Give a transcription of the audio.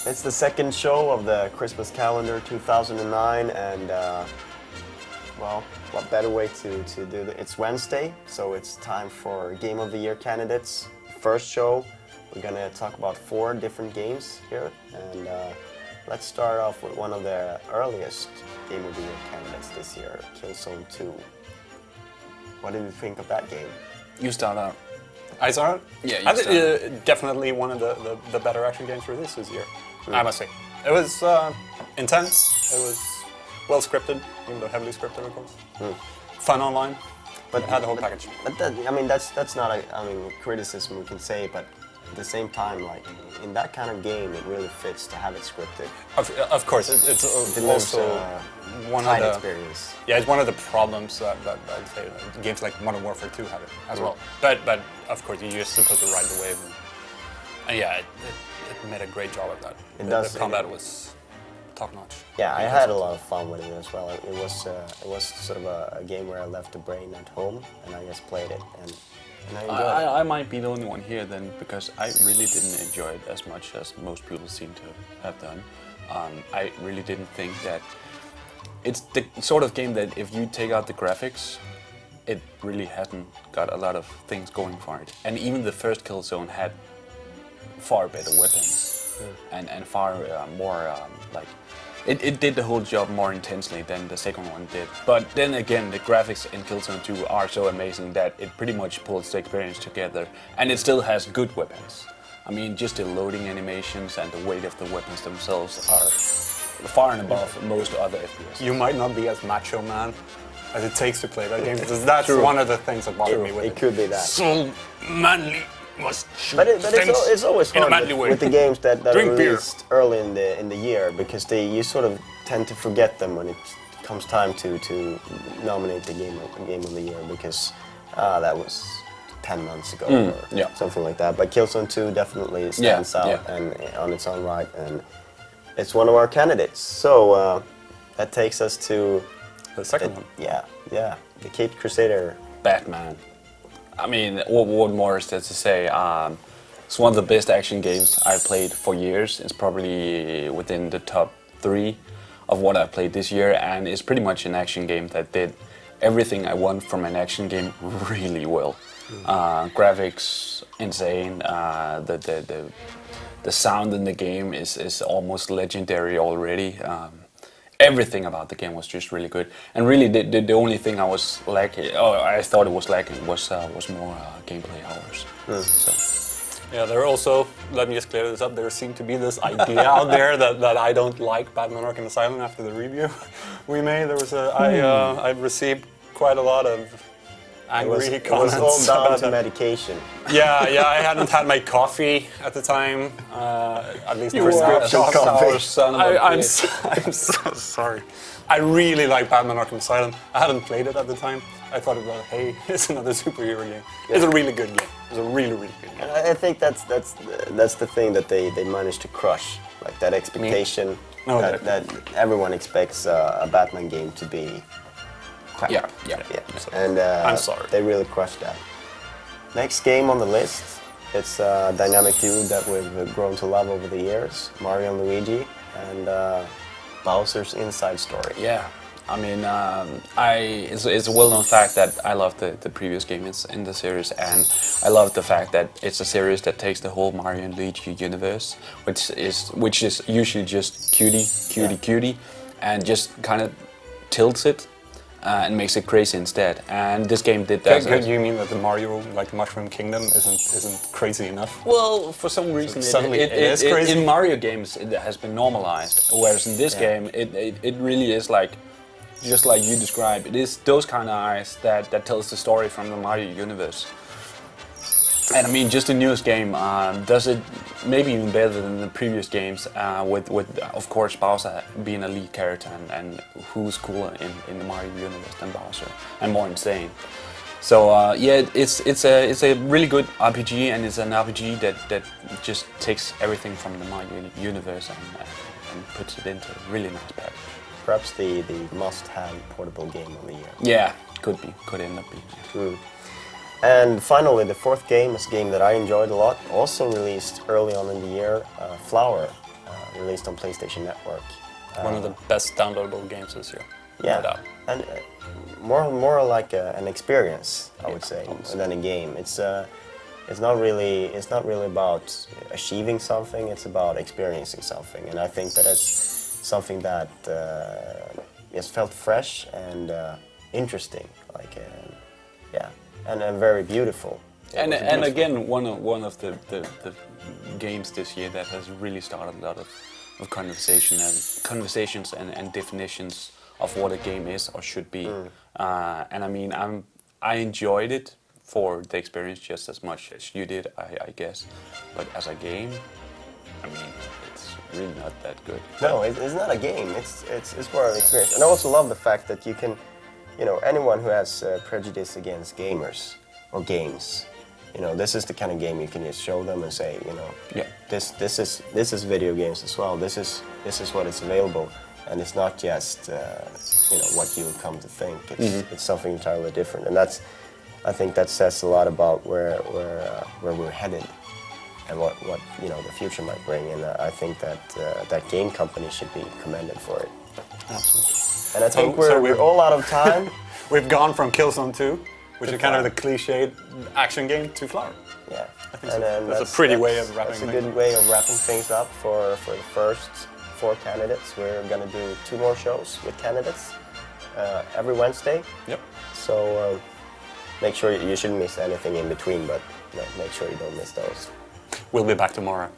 It's the second show of the Christmas calendar 2009, and well, what better way to do it? It's Wednesday, so it's time for Game of the Year candidates. First show, we're gonna talk about 4 different games here, and let's start off with one of the earliest Game of the Year candidates this year, Killzone 2. What did you think of that game? You start out. I saw it. Yeah, I think definitely one of the better action games released this year. I must say, it was intense. It was well scripted, even though heavily scripted, of course. Fun online, but it had the whole package. But that, I mean, that's not a criticism we can say, but at the same time, like in that kind of game, it really fits to have it scripted. Of course, it's also one of the experience. Yeah, it's one of the problems that I'd say games like Modern Warfare 2 have it as well. But of course, you're just supposed to ride the wave, and yeah, it made a great job of that. The combat was top notch. Yeah, I had a lot of fun with it as well. It was sort of a game where I left the brain at home and I just played it, and I enjoyed it. I might be the only one here then, because I really didn't enjoy it as much as most people seem to have done. I really didn't think that it's the sort of game that if you take out the graphics, it really hasn't got a lot of things going for it. And even the first Killzone had far better weapons and far more like it did the whole job more intensely than the second one did. But then again, the graphics in Killzone 2 are so amazing that it pretty much pulls the experience together, and it still has good weapons. I mean, just the loading animations and the weight of the weapons themselves are far and above most other FPS. You might not be as macho man as it takes to play that game, because that's one of the things that bothered me with it. It could be that. So manly. But it's always hard with the games that are Drink beer. released early in the year, because you sort of tend to forget them when it comes time to nominate the game of the year, because that was 10 months ago or something like that. But Killzone 2 definitely stands out and on its own right, and it's one of our candidates. So that takes us to the second one. Yeah, the Caped Crusader. Batman. I mean, what more is there to say? It's one of the best action games I've played for years. It's probably within the top 3 of what I've played this year, and it's pretty much an action game that did everything I want from an action game really well. Graphics, insane. The sound in the game is almost legendary already. Everything about the game was just really good, and really the only thing I was lacking, I thought it was lacking, was more gameplay hours. So. Yeah, there also, let me just clear this up, there seemed to be this idea out there that I don't like Batman Arkham Asylum after the review we made. There was I received quite a lot of angry comments. It was all down to that. medication. Yeah, I hadn't had my coffee at the time, at least prescription coffee. I'm so sorry. I really like Batman Arkham Asylum. I hadn't played it at the time. I thought about, hey, it's another superhero game. Yeah. It's a really good game. It's a really, really good game. I think that's the thing that they managed to crush, like that expectation that everyone expects a Batman game to be. Crap. Yeah. And I'm sorry. They really crushed that. Next game on the list, it's a dynamic duo that we've grown to love over the years, Mario and Luigi, and Bowser's Inside Story. Yeah, I mean, it's a well-known fact that I love the previous games in the series, and I love the fact that it's a series that takes the whole Mario and Luigi universe, which is usually just cutie, and just kind of tilts it. And makes it crazy instead, and this game did that. You mean that the Mario, like Mushroom Kingdom, isn't crazy enough? Well, for some reason, it is crazy. In Mario games, it has been normalized, whereas in this game, it really is like, just like you described, it is those kind of eyes that tells the story from the Mario universe. And I mean, just the newest game does it maybe even better than the previous games, with of course Bowser being a lead character, and who's cooler in the Mario universe than Bowser, and more insane. So it's a really good RPG, and it's an RPG that just takes everything from the Mario universe and puts it into a really nice package. Perhaps the must-have portable game of the year. Yeah, could end up being. And finally, the fourth game is a game that I enjoyed a lot, also released early on in the year, Flower, released on PlayStation Network. One of the best downloadable games this year. Yeah, No doubt. and more like an experience, I would say, obviously. than a game. It's not really about achieving something. It's about experiencing something, and I think that it's something that has felt fresh and interesting, like yeah, and very beautiful. It And was and beautiful. again, one of the games this year that has really started a lot of conversations and definitions of what a game is or should be. And I mean, I enjoyed it for the experience just as much as you did, I guess. But as a game, I mean, it's really not that good. No, it's not a game. It's more of an experience. And I also love the fact that you can, anyone who has prejudice against gamers or games, this is the kind of game you can just show them and say, Yeah. this is video games as well. This is what is available, and it's not just what you would come to think. It's something entirely different, and I think that says a lot about where we're headed and what the future might bring. And I think that game company should be commended for it. Absolutely. And I think so we're all out of time. We've gone from Killzone 2, which To is kind of Flower. the cliched action game, to Flower. Yeah, think so. That's a pretty way of wrapping That's a things good up. way of wrapping things up for the first 4 candidates. We're gonna do 2 more shows with candidates every Wednesday. Yep. So make sure you shouldn't miss anything in between, but make sure you don't miss those. We'll be back tomorrow.